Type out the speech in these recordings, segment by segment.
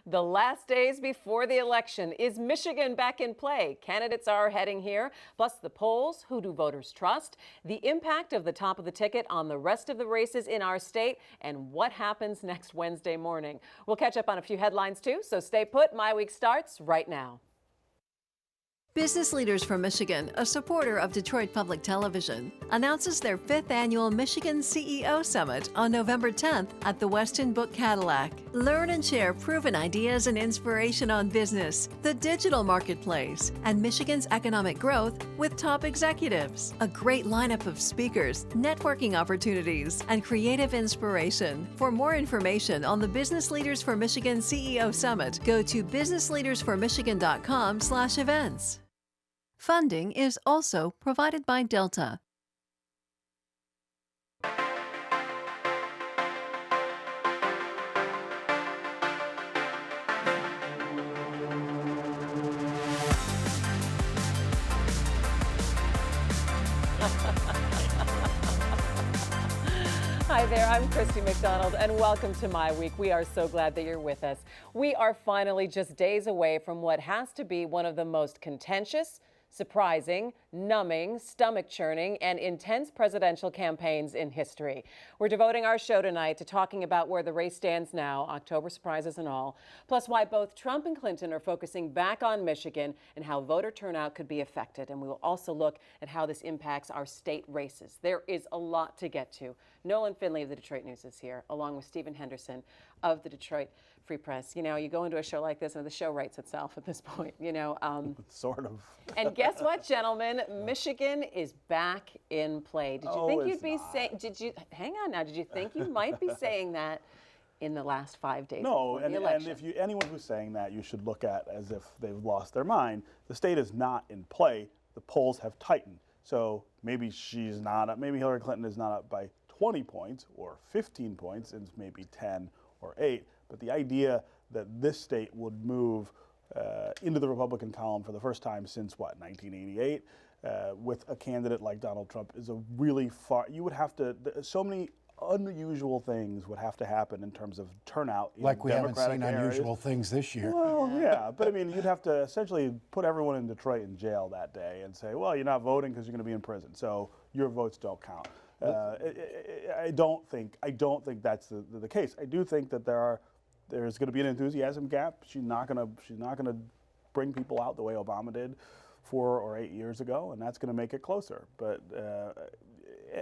The last days before the election. Is Michigan back in play? Candidates are heading here. Plus the polls, who do voters trust? The impact of the top of the ticket on the rest of the races in our state, and what happens next Wednesday morning. We'll catch up on a few headlines too, so stay put. MiWeek starts right now. Business Leaders for Michigan, a supporter of Detroit Public Television, announces their 5th annual Michigan CEO Summit on November 10th at the Westin Book Cadillac. Learn and share proven ideas and inspiration on business, the digital marketplace, and Michigan's economic growth with top executives. A great lineup of speakers, networking opportunities, and creative inspiration. For more information on the Business Leaders for Michigan CEO Summit, go to businessleadersformichigan.com/events. Funding is also provided by Delta. Hi there, I'm Christy McDonald, and welcome to MiWeek. We are so glad that you're with us. We are finally just days away from what has to be one of the most contentious, surprising, numbing, stomach-churning, and intense presidential campaigns in history. We're devoting our show tonight to talking about where the race stands now, October surprises and all, plus why both Trump and Clinton are focusing back on Michigan and how voter turnout could be affected. And we will also look at how this impacts our state races. There is a lot to get to. Nolan Finley of the Detroit News is here, along with Stephen Henderson of the Detroit Free Press. You know, you go into a show like this and the show writes itself at this point, you know. Sort of. And guess what, gentlemen? Michigan is back in play. Did you think you'd be saying, hang on now, did you think you might be saying that in the last 5 days before the election? And if anyone who's saying that, you should look at as if they've lost their mind. The state is not in play. The polls have tightened. So maybe maybe Hillary Clinton is not up by 20 points or 15 points, and maybe 10 or 8. But the idea that this state would move into the Republican column for the first time since, 1988, with a candidate like Donald Trump is a really you would have to, so many unusual things would have to happen in terms of turnout in like we Democratic haven't seen areas. unusual things this year. Well, yeah, but I mean, you'd have to essentially put everyone in Detroit in jail that day and say, well, you're not voting because you're going to be in prison, so your votes don't count. I don't think that's the case. I do think that there's going to be an enthusiasm gap. She's not going to bring people out the way Obama did 4 or 8 years ago, and that's going to make it closer. But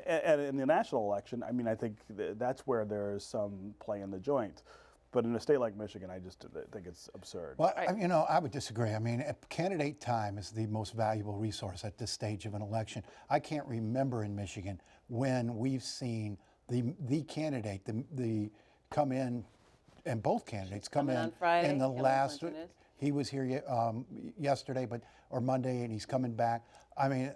and in the national election, I mean, I think that's where there's some play in the joint. But in a state like Michigan, I just think it's absurd. Well, I would disagree. I mean, candidate time is the most valuable resource at this stage of an election. I can't remember in Michigan when we've seen the candidate the come in, and both candidates come in on Friday, in the last. He was here yesterday, or Monday, and he's coming back. I mean,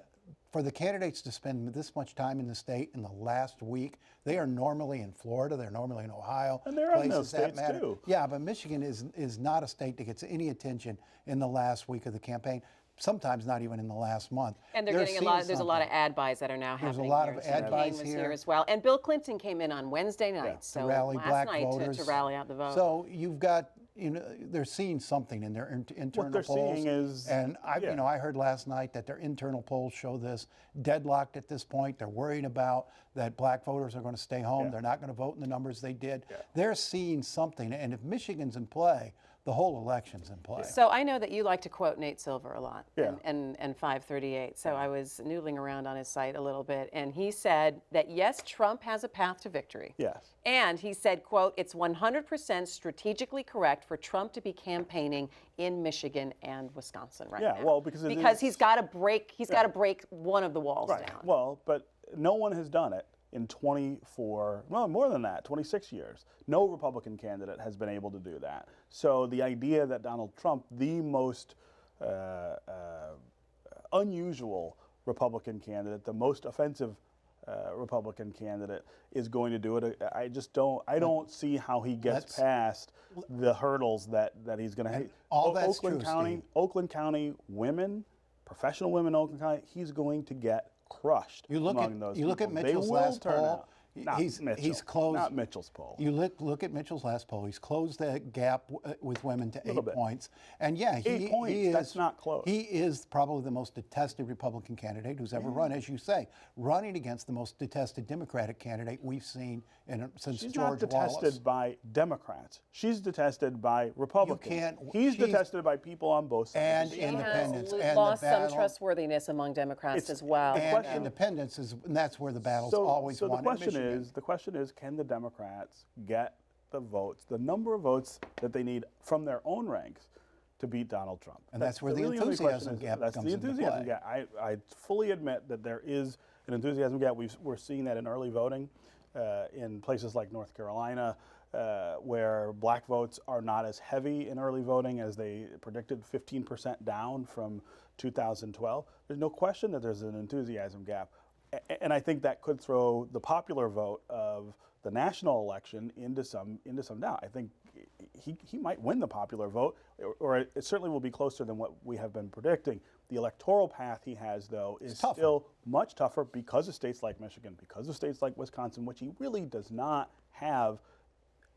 for the candidates to spend this much time in the state in the last week, they are normally in Florida, they're normally in Ohio. And they're in those states too. Yeah, but Michigan is not a state that gets any attention in the last week of the campaign. Sometimes not even in the last month. And they're getting there's a lot of ad buys that are now happening. There's a lot of ad buys was here as well. And Bill Clinton came in on Wednesday night, to rally black voters. To rally out the vote. So you've got, they're seeing something in their internal polls. What they're seeing is, and I heard last night that their internal polls show this deadlocked at this point. They're worried about that black voters are going to stay home. They're not going to vote in the numbers they did. They're seeing something, and if Michigan's in play, the whole election's in play. So I know that you like to quote Nate Silver a lot, and 538. So I was noodling around on his site a little bit, and he said that yes, Trump has a path to victory. Yes. And he said, quote, it's 100% strategically correct for Trump to be campaigning in Michigan and Wisconsin right now. Yeah, well, because he's got to break one of the walls down. Well, but no one has done it in more than that, 26 years. No Republican candidate has been able to do that. So the idea that Donald Trump, the most unusual Republican candidate, the most offensive Republican candidate, is going to do it, I don't see how he gets past the hurdles that he's going to have. All that's true, Steve. Oakland County women, professional women in Oakland County, he's going to get crushed. You look at Mitchell's last poll. Not he's Mitchell, closed. not Mitchell's poll. You look at Mitchell's last poll. He's closed the gap with women to 8 points. And yeah, 8 points. He is, that's not close. He is probably the most detested Republican candidate who's ever run, as you say, running against the most detested Democratic candidate we've seen since She's George not Wallace. detested by Democrats. She's detested by Republicans. He's detested by people on both sides. And independents. Has And lost the battle, some trustworthiness among Democrats as well. And independents and that's where the battle's always won. The question is, can the Democrats get the votes, the number of votes that they need from their own ranks to beat Donald Trump? And that's where the enthusiasm gap comes into play. I fully admit that there is an enthusiasm gap. We're seeing that in early voting in places like North Carolina, where black votes are not as heavy in early voting as they predicted, 15% down from 2012. There's no question that there's an enthusiasm gap. And I think that could throw the popular vote of the national election into some doubt. I think he might win the popular vote, or it certainly will be closer than what we have been predicting. The electoral path he has, though, is still much tougher because of states like Michigan, because of states like Wisconsin, which he really does not have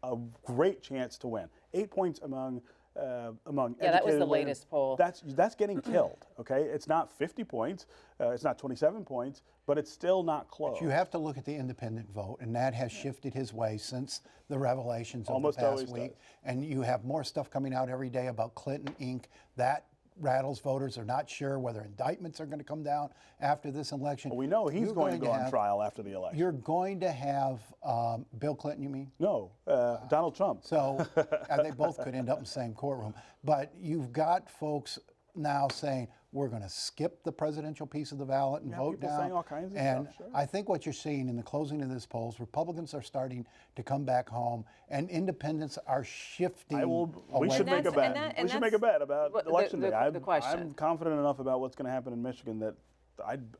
a great chance to win. 8 points among that was the women, latest poll. That's getting killed. Okay, it's not 50 points, it's not 27 points, but it's still not close. But you have to look at the independent vote, and that has shifted his way since the revelations of Almost the past always week. does. And you have more stuff coming out every day about Clinton Inc. That rattles voters. Are not sure whether indictments are going to come down after this election. Well, we know he's going to go on trial after the election. You're going to have Bill Clinton, you mean? No, Donald Trump. So they both could end up in the same courtroom. But you've got folks now saying we're going to skip the presidential piece of the ballot and vote people down. saying all kinds of and stuff, sure. I think what you're seeing in the closing of this polls, Republicans are starting to come back home, and independents are shifting. We should make a bet. We should make a bet about election day. The question. I'm confident enough about what's going to happen in Michigan that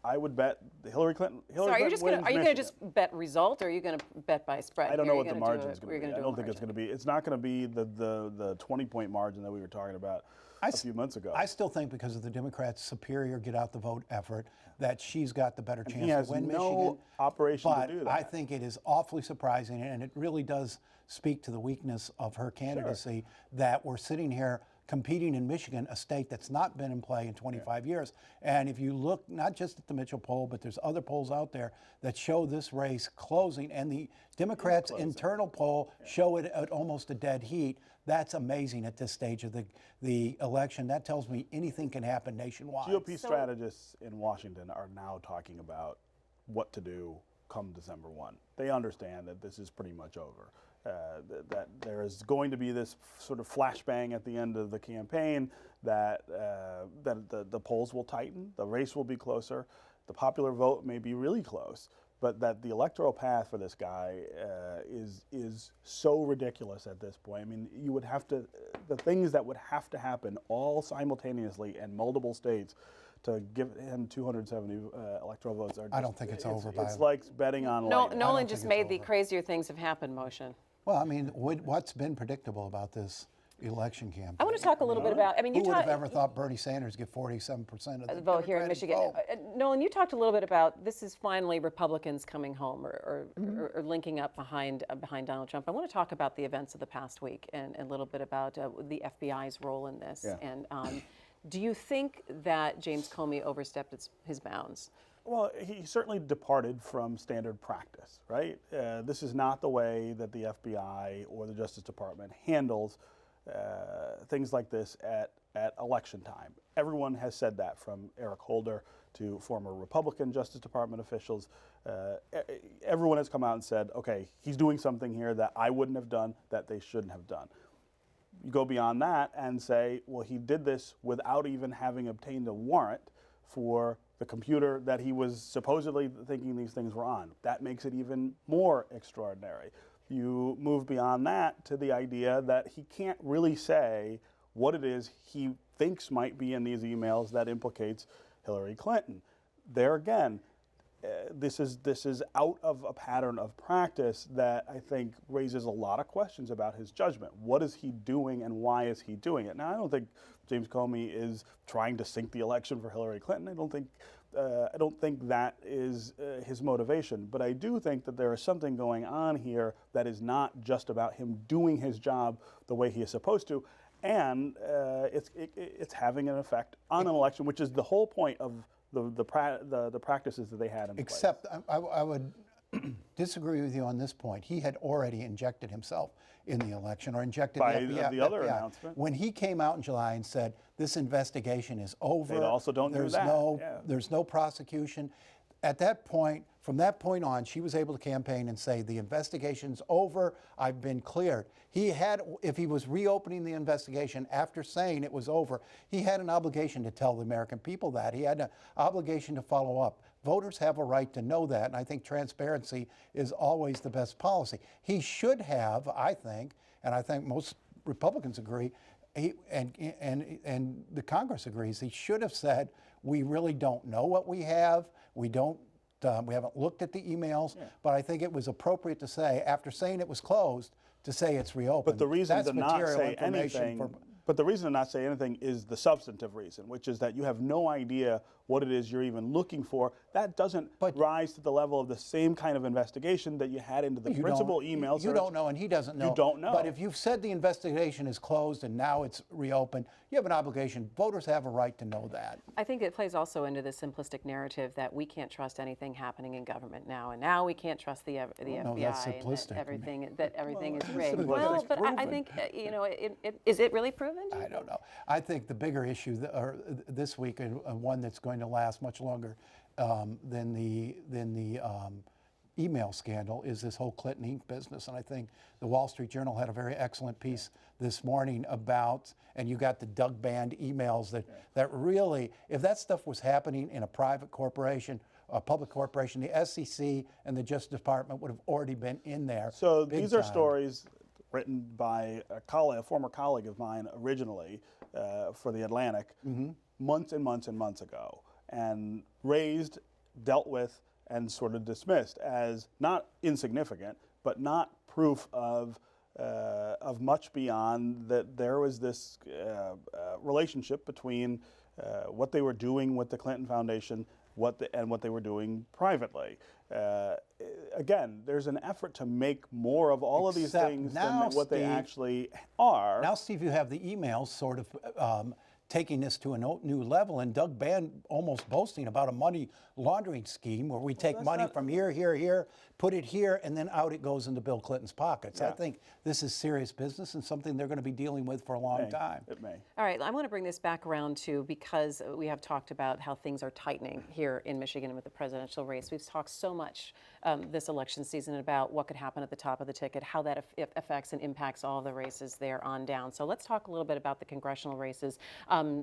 I would bet Hillary Clinton. So are you going to just bet result, or are you going to bet by spread? I don't know what the margin is going to be. I don't think it's going to be. It's not going to be the 20-point margin that we were talking about a few months ago. I still think because of the Democrats' superior get out the vote effort that she's got the better chance to win Michigan. He has no operation but to do that. I think it is awfully surprising, and it really does speak to the weakness of her candidacy that we're sitting here competing in Michigan, a state that's not been in play in 25 years. And if you look not just at the Mitchell poll, but there's other polls out there that show this race closing, and the Democrats' internal poll show it at almost a dead heat. That's amazing at this stage of the election. That tells me anything can happen nationwide. GOP strategists in Washington are now talking about what to do come December 1. They understand that this is pretty much over. That there is going to be this sort of flashbang at the end of the campaign, that the polls will tighten, the race will be closer, the popular vote may be really close, but that the electoral path for this guy is so ridiculous at this point. I mean, you would have to, the things that would have to happen all simultaneously in multiple states to give him 270 electoral votes. I don't think it's over. It's like betting on lightning. Nolan just made the crazier things have happened motion. Well, I mean, what's been predictable about this election campaign? I want to talk a little bit about, who would have ever thought Bernie Sanders get 47% of the vote here in Michigan? Nolan, you talked a little bit about this is finally Republicans coming home or linking up behind Donald Trump. I want to talk about the events of the past week and a little bit about the FBI's role in this. Yeah. And do you think that James Comey overstepped his bounds? Well, he certainly departed from standard practice, right? This is not the way that the FBI or the Justice Department handles things like this at election time. Everyone has said that, from Eric Holder to former Republican Justice Department officials. Everyone has come out and said, okay, he's doing something here that I wouldn't have done, that they shouldn't have done. You go beyond that and say, well, he did this without even having obtained a warrant for the computer that he was supposedly thinking these things were on. That makes it even more extraordinary. You move beyond that to the idea that he can't really say what it is he thinks might be in these emails that implicates Hillary Clinton. There again, this is out of a pattern of practice that I think raises a lot of questions about his judgment. What is he doing and why is he doing it? Now, I don't think James Comey is trying to sink the election for Hillary Clinton. I don't think I don't think that is his motivation, but I do think that there is something going on here that is not just about him doing his job the way he is supposed to, and it's having an effect on an election, which is the whole point of the practices that they had in place. Except I would disagree with you on this point. He had already injected himself in the election, or injected By the other FBI. announcement. When he came out in July and said this investigation is over, They also don't do there's that, no yeah. there's no prosecution. At that point, from that point on, she was able to campaign and say the investigation's over. I've been cleared. He had, if he was reopening the investigation after saying it was over, he had an obligation to tell the American people that. He had an obligation to follow up. Voters have a right to know that, and I think transparency is always the best policy. He should have, I think, and I think most Republicans agree, and the Congress agrees, he should have said, we really don't know what we have. We haven't looked at the emails, but I think it was appropriate to say, after saying it was closed, to say it's reopened. But the reason That's to not material say information anything, but the reason to not say anything is the substantive reason, which is that you have no idea what it is you're even looking for. That doesn't rise to the level of the same kind of investigation that you had into the principal emails. You don't know, and he doesn't know. You don't know. But if you've said the investigation is closed and now it's reopened, you have an obligation. Voters have a right to know that. I think it plays also into the simplistic narrative that we can't trust anything happening in government now, and now we can't trust the FBI, that's and simplistic. that everything is rigged. simplistic. Well, It's but I proven. think is it really proven? I don't know. I think the bigger issue this week, and one that's going to last much longer than the email scandal, is this whole Clinton Inc. business. And I think the Wall Street Journal had a very excellent piece this morning about, and you got the Doug Band emails that really, if that stuff was happening in a private corporation, a public corporation, the SEC and the Justice Department would have already been in there. So big these are time. stories written by a former colleague of mine originally for The Atlantic months and months and months ago, and raised, dealt with, and sort of dismissed as not insignificant, but not proof of much beyond that there was this relationship between what they were doing with the Clinton Foundation and what they were doing privately. Again, there's an effort to make more of all of these Except things now, than what they Steve, actually are. Now, Steve, you have the emails sort of taking this to a new level, and Doug Band almost boasting about a money laundering scheme where we take money from here, put it here, and then out it goes into Bill Clinton's pockets. I think this is serious business and something they're going to be dealing with for a long time. It may. All right, I want to bring this back around to, because we have talked about how things are tightening here in Michigan with the presidential race. We've talked so much this election season about what could happen at the top of the ticket, how that affects and impacts all of the races there on down. So let's talk a little bit about the congressional races.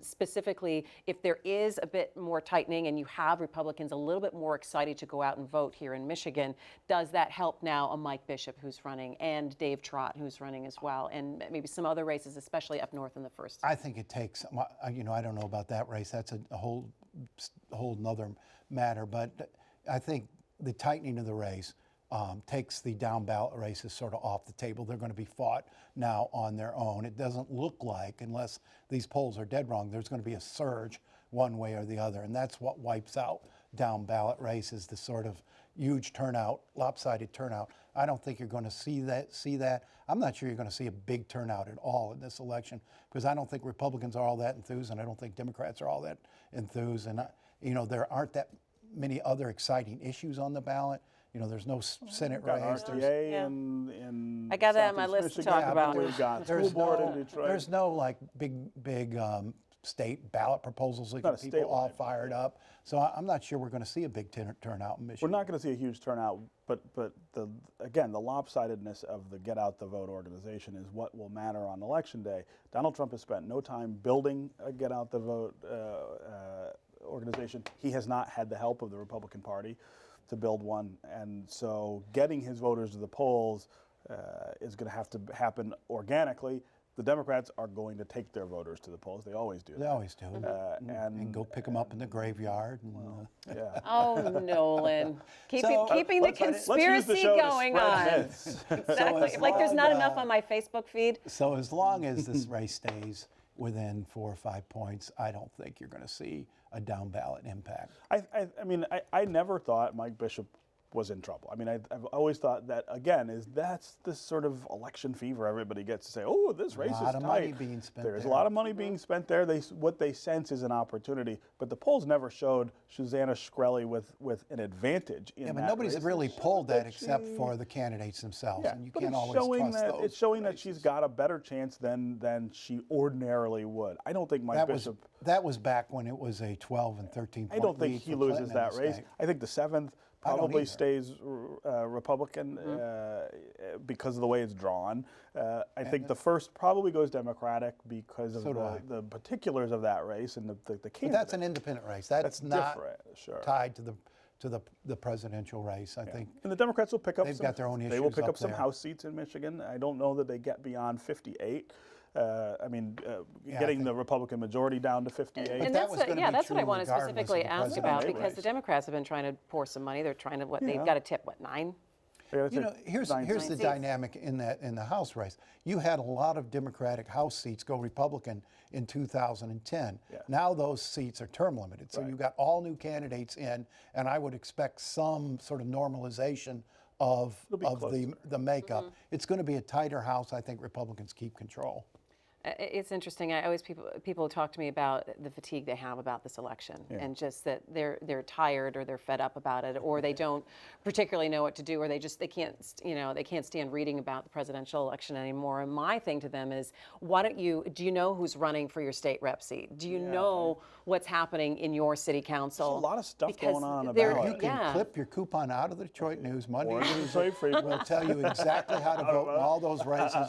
Specifically, if there is a bit more tightening and you have Republicans a little bit more excited to go out and vote here in Michigan, does that help now a Mike Bishop who's running, and Dave Trott who's running as well, and maybe some other races, especially up north in the first? I think it takes, I don't know about that race. That's a whole nother matter. But I think the tightening of the race takes the down ballot races sort of off the table. They're going to be fought now on their own. It doesn't look like, unless these polls are dead wrong, there's going to be a surge one way or the other. And that's what wipes out down ballot races, the sort of huge turnout, lopsided turnout. I don't think you're going to see that. I'm not sure you're going to see a big turnout at all in this election, because I don't think Republicans are all that enthused, and I don't think Democrats are all that enthused. And there aren't that many other exciting issues on the ballot. There's no Senate race. I got that on my list to talk about. We've got school board in Detroit. There's no like big state ballot proposals that get people all fired up. So I'm not sure we're going to see a big turnout in Michigan. We're not going to see a huge turnout, but the lopsidedness of the Get Out the Vote organization is what will matter on Election Day. Donald Trump has spent no time building a Get Out the Vote organization. He has not had the help of the Republican Party to build one, and so getting his voters to the polls is going to have to happen organically. The Democrats are going to take their voters to the polls. They always do. They always do. And go pick them up in the graveyard. And, yeah. Oh, Nolan. Keeping the let's use the conspiracy show to going spread on. myths. Exactly. So like there's not enough on my Facebook feed. So as long as this race stays within 4 or 5 points, I don't think you're going to see a down ballot impact. I mean, I never thought Mike Bishop was in trouble. I mean, I've always thought that, again, that's this sort of election fever everybody gets to say, oh, this race is tight. A lot of money being spent There's there. a lot of money being spent there. What they sense is an opportunity, but the polls never showed Susanna Shkreli with an advantage in Yeah, but that nobody's race. really It polled showed that except for the candidates themselves, Yeah, and you but can't it's always showing trust that those. it's showing that she's got a better chance than she ordinarily would. I don't think Mike Bishop. That was back when it was a 12 and 13 point I don't think lead he for loses Clinton in that the race. state. I think the 7th I don't probably either. stays Republican because of the way it's drawn. I think the 1st probably goes Democratic because of So do I. the particulars of that race and the But candidate. that's an independent race. That's not different, sure. tied to the presidential race. I think And the Democrats will pick up. They've got their own They will issues pick up up some there. House seats in Michigan. I don't know that they get beyond 58. I mean, I getting think- the Republican majority down to 58. And that that's was what, gonna yeah, be that's what I true want to regardless of specifically the ask about, presidential because the race. Democrats have been trying to pour some money. They're trying to, they've Yeah. got a tip, 9? They gotta You take know, here's 9 the seats. dynamic in the House race. You had a lot of Democratic House seats go Republican in 2010. Yeah. Now those seats are term limited, so Right. you've got all new candidates in, and I would expect some sort of normalization of It'll be closer. the makeup. It's going to be a tighter House. I think Republicans keep control. It's interesting. I always people talk to me about the fatigue they have about this election, and just that they're tired or they're fed up about it, or they don't particularly know what to do, or they can't they can't stand reading about the presidential election anymore. And my thing to them is, do you know who's running for your state rep seat? Do you know what's happening in your city council? There's a lot of stuff Because going on the there- ballot. You can yeah. clip your coupon out of the Detroit News Monday. Or Tuesday. Detroit Free Press. We'll tell you exactly how to vote in all those races.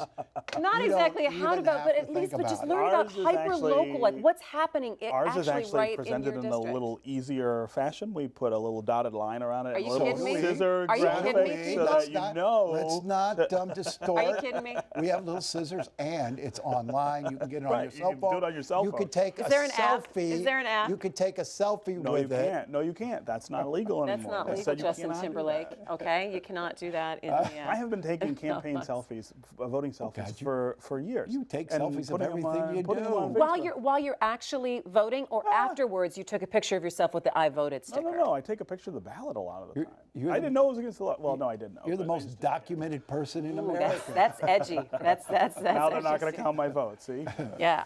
Not You exactly don't how to even vote, have but to at least think just about it. learn about Ours is hyper local, like actually- what's happening Ours is actually actually right presented in your in a district. little easier fashion. We put a little dotted line around it. Are and you a little kidding me? scissor Are you graphic kidding me? so that you know. Let's not distort. Are you kidding me? We have little scissors, and it's online. You can get it on Right, your you cell can phone. do it on your cell You phone. could take Is a there an app? selfie. Is there an app? You could take a selfie No, with you it. can't. No, you can't. That's not legal anymore. That's not They legal, said you Justin cannot do Timberlake. that. Okay, you cannot do that in the. I have been taking campaign selfies, voting selfies God, for years. you take and selfies of putting them everything on- you putting them do. on While Facebook. you're actually voting, or afterwards, you took a picture of yourself with the "I voted" sticker. No. I take a picture of the ballot a lot of the time. you're I the- didn't know it was against the law. Well, no, I didn't know. You're the but I most used to. documented person in Ooh, America. that's edgy. That's Now they're not edgy going to stuff. count my vote. See? Yeah.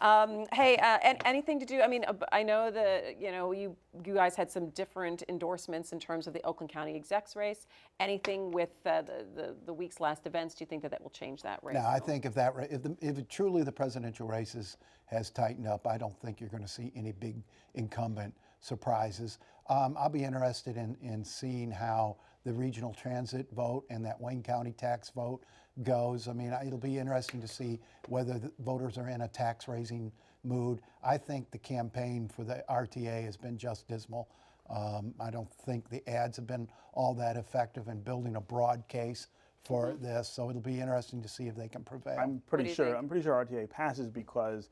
Hey, anything to do? I mean, I know that you guys had some different endorsements in terms of the Oakland County execs race. Anything with the week's last events? Do you think that will change that race? No, I think if truly the presidential races has tightened up, I don't think you're going to see any big incumbent surprises. I'll be interested in seeing how the regional transit vote and that Wayne County tax vote goes. I mean, it'll be interesting to see whether the voters are in a tax raising mood. I think the campaign for the RTA has been just dismal. I don't think the ads have been all that effective in building a broad case for this. So it'll be interesting to see if they can prevail. I'm pretty sure RTA passes because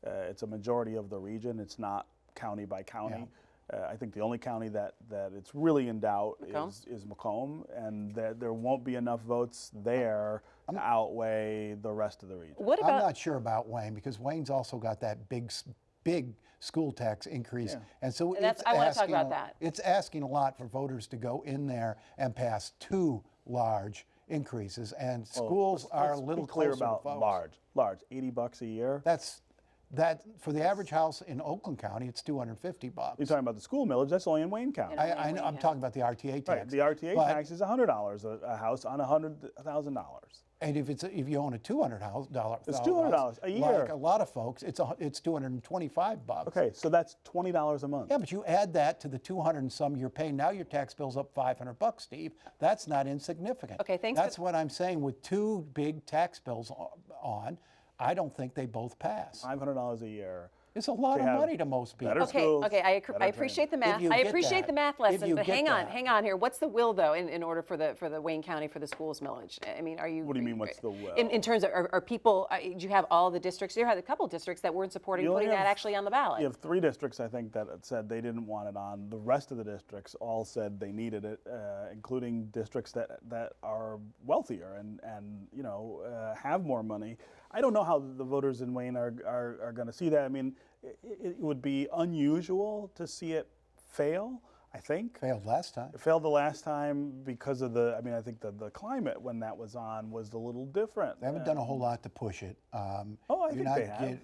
it's a majority of the region. It's not county by county. I think the only county that it's really in doubt is Macomb, and there won't be enough votes there to outweigh the rest of the region. What I'm about? not sure about Wayne because Wayne's also got that big school tax increase, and so And it's I wanna talk asking about that. It's asking a lot for voters to go in there and pass two large increases, and schools are a Let's little be clear closer about to folks. large, $80 a year. That for the average house in Oakland County, it's $250. You're talking about the school millage. That's only in Wayne County. I know, I'm talking about the RTA tax. Right, the RTA but- tax is $100 a house on $100,000. And if you own a $200,000, It's $200 a year. Like a lot of folks, it's $225. Okay, so that's $20 a month. Yeah, but you add that to the 200 and some you're paying. Now your tax bill's up $500, Steve. That's not insignificant. Okay, thanks for- That's what I'm saying. With two big tax bills on, I don't think they both pass. $500 a year. It's a lot to of have money to most people. better Okay, schools, okay, I better appreciate the training. math. you I get appreciate that, the math if lesson, you but get hang on here. What's the will though in order for the Wayne County for the schools millage? I mean, are you? What do you mean, what's the will? In terms of are people? Do you have all the districts? You had a couple districts that weren't supporting You only putting that have- actually on the ballot. You have 3 districts, I think, that said they didn't want it on. The rest of the districts all said they needed it, including districts that are wealthier and have more money. I don't know how the voters in Wayne are going to see that. I mean, it would be unusual to see it fail, I think. Failed last time. It failed the last time because of I mean, I think the climate when that was on was a little different. They haven't done a whole lot to push it. I think they have.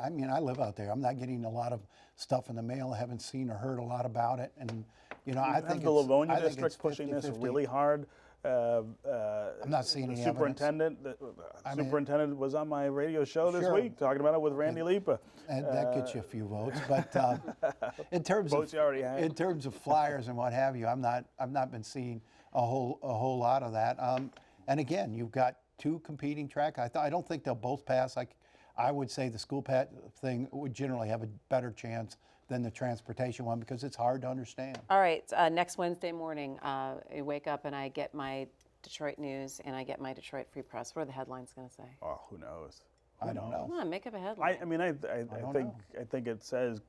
I mean, I live out there. I'm not getting a lot of stuff in the mail. I haven't seen or heard a lot about it. And, you know, I think the Livonia it's district's pushing this 50-50. really hard. I'm not seeing The any superintendent, superintendent was on my radio show this Sure. week talking about it with Randy Lipa. And that gets you a few votes, but in terms Votes you already had. in terms of flyers and what have you, I've not been seeing a whole lot of that. And again, you've got two competing tracks. I don't think they'll both pass. I would say the school pet thing would generally have a better chance than the transportation one because it's hard to understand. All right, next Wednesday morning, I wake up and I get my Detroit News and I get my Detroit Free Press. What are the headlines going to say? Oh, who knows? I don't know. Come on, make up a headline. I mean, I think it says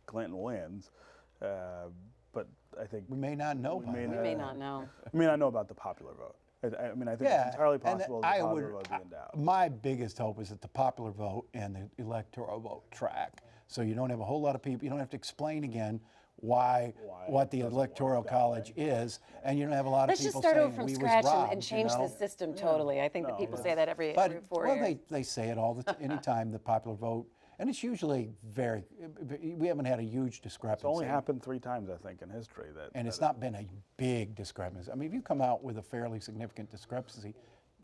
Clinton wins, but I think We may not know. we may not know. I mean, I know about the popular vote. I mean, I think it's entirely possible that the popular vote be in doubt. My biggest hope is that the popular vote and the electoral vote track. So you don't have a whole lot of people, you don't have to explain again what the electoral college is, and you don't have a lot Let's of just people start saying over from we was scratch robbed, and change you know? the system totally. I think that people say that every 4 years. They say it all the anytime the popular vote, and it's usually we haven't had a huge discrepancy. It's only happened 3 times, I think, in history. And it's not been a big discrepancy. I mean, if you come out with a fairly significant discrepancy,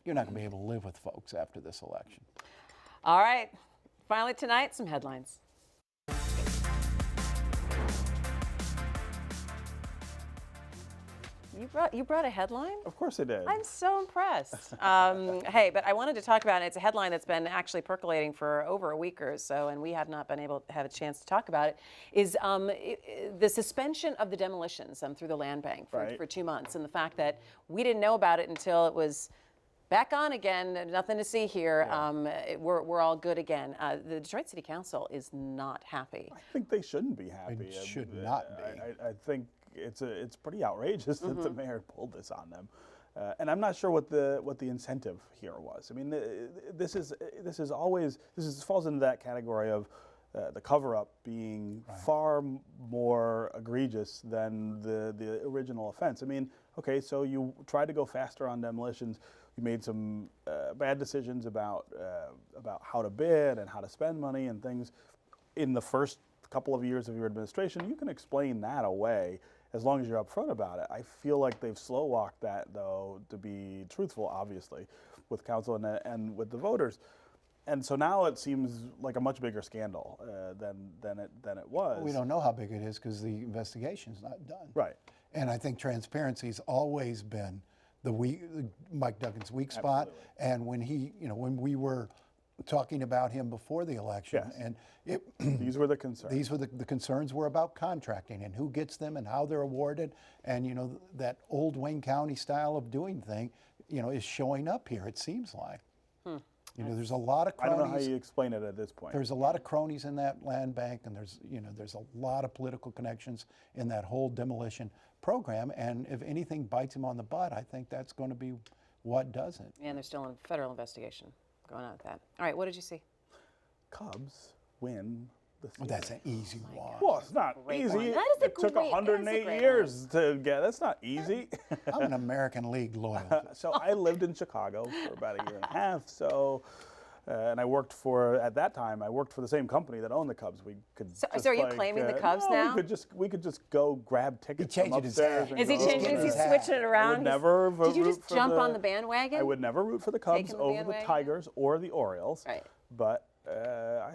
you're not going to be able to live with folks after this election. All right, finally tonight, some headlines. You brought a headline? Of course it did. I'm so impressed. Hey, but I wanted to talk about it. It's a headline that's been actually percolating for over a week or so, and we have not been able to have a chance to talk about it, is the suspension of the demolitions through the land bank for 2 months, and the fact that we didn't know about it until it was back on again, nothing to see here. We're all good again. The Detroit City Council is not happy. I think they shouldn't be happy. It should not be. I think it's pretty outrageous that the mayor pulled this on them, and I'm not sure what the incentive here was. I mean, this falls into that category of the cover-up being far more egregious than the original offense. I mean, okay, so you tried to go faster on demolitions. You made some bad decisions about how to bid and how to spend money and things in the first couple of years of your administration. You can explain that away as long as you're upfront about it. I feel like they've slow walked that, though, to be truthful, obviously, with council and with the voters. And so now it seems like a much bigger scandal than it was. We don't know how big it is because the investigation's not done. Right. And I think transparency's always been Mike Duggan's weak spot. And when we were talking about him before the election, and these were the concerns. These were the concerns were about contracting and who gets them and how they're awarded, and that old Wayne County style of doing thing, is showing up here. It seems like. There's a lot of cronies. I don't know how you explain it at this point. There's a lot of cronies in that land bank, and there's a lot of political connections in that whole demolition program. And if anything bites him on the butt, I think that's going to be what does it. And there's still a federal investigation going on with that. All right, what did you see? Cubs win the season. Well, that's an easy one. Well, it's not easy. That is a it took great- 108 great years to get. That's not easy. I'm an American League loyal. So I lived in Chicago for about a year and a half. So, and I worked for the same company that owned the Cubs. We could. So are you claiming the Cubs no, now? We could just go grab tickets from changing his upstairs. hat. and Is he go. changing? Is he his hat. switching it around? I would never Did you root just for jump on the bandwagon? I would never root for the Cubs the over the bandwagon? Tigers or the Orioles. Right. But I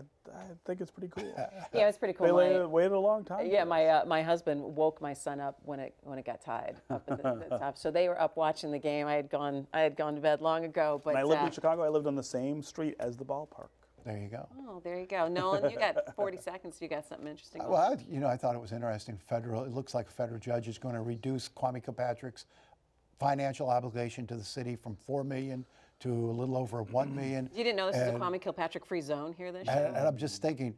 think it's pretty cool. Yeah, it's pretty cool. They waited a long time. Yeah, my husband woke my son up when it got tied up at the top. So they were up watching the game. I had gone to bed long ago. But When I lived in Chicago, I lived on the same street as the ballpark. There you go. Oh, there you go. Nolan, you got 40 seconds. You got something interesting. Well, I thought it was interesting. It looks like a federal judge is going to reduce Kwame Kilpatrick's financial obligation to the city from $4 million to a little over $1 million. You didn't know this is a Kwame Kilpatrick free zone here this year? And I'm just thinking,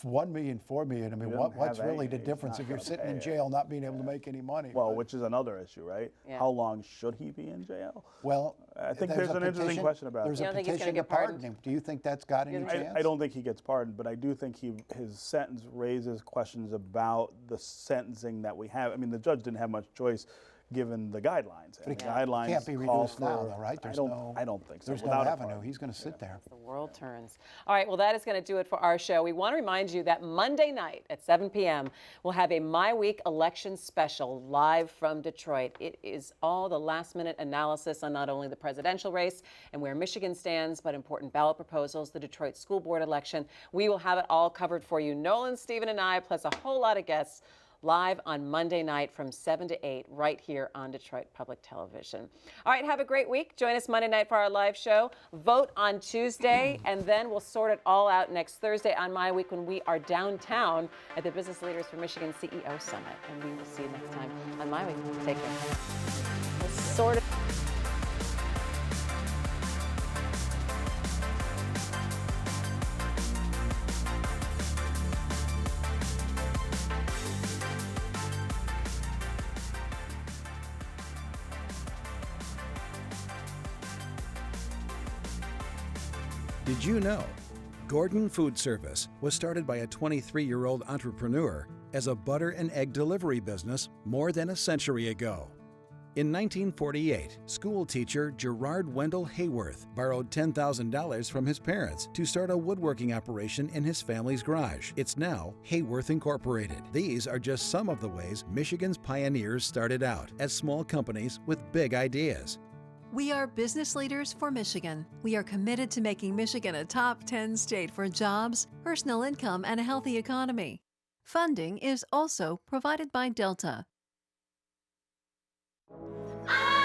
$1 million, $4 million. I mean, doesn't what's have really any, the he's difference not if you're gonna sitting pay in it. jail not being able to make any money? Well, which is another issue, right? Yeah. How long should he be in jail? Well, I think there's an interesting question about There's that. You a don't think he's gonna petition to get pardoned? pardon him. Do you think that's got any chance? I don't think he gets pardoned, but I do think his sentence raises questions about the sentencing that we have. I mean, the judge didn't have much choice given the guidelines. And the guidelines Can't be call reduced now, for- though, right? I don't think so. There's no Without a avenue. pardon. He's going to sit there. The world turns. All right, well, that is going to do it for our show. We want to remind you that Monday night at 7 p.m., we'll have a MiWeek election special live from Detroit. It is all the last-minute analysis on not only the presidential race and where Michigan stands, but important ballot proposals, the Detroit School Board election. We will have it all covered for you. Nolan, Stephen, and I, plus a whole lot of guests, live on Monday night from 7 to 8 right here on Detroit Public Television. All right, have a great week. Join us Monday night for our live show. Vote on Tuesday, and then we'll sort it all out next Thursday on MiWeek when we are downtown at the Business Leaders for Michigan CEO Summit. And we will see you next time on MiWeek. Take care. We'll sort it. Did you know Gordon Food Service was started by a 23-year-old entrepreneur as a butter and egg delivery business more than a century ago? In 1948, school teacher Gerard Wendell Hayworth borrowed $10,000 from his parents to start a woodworking operation in his family's garage. It's now Hayworth Incorporated. These are just some of the ways Michigan's pioneers started out as small companies with big ideas. We are Business Leaders for Michigan. We are committed to making Michigan a top 10 state for jobs, personal income, and a healthy economy. Funding is also provided by Delta. I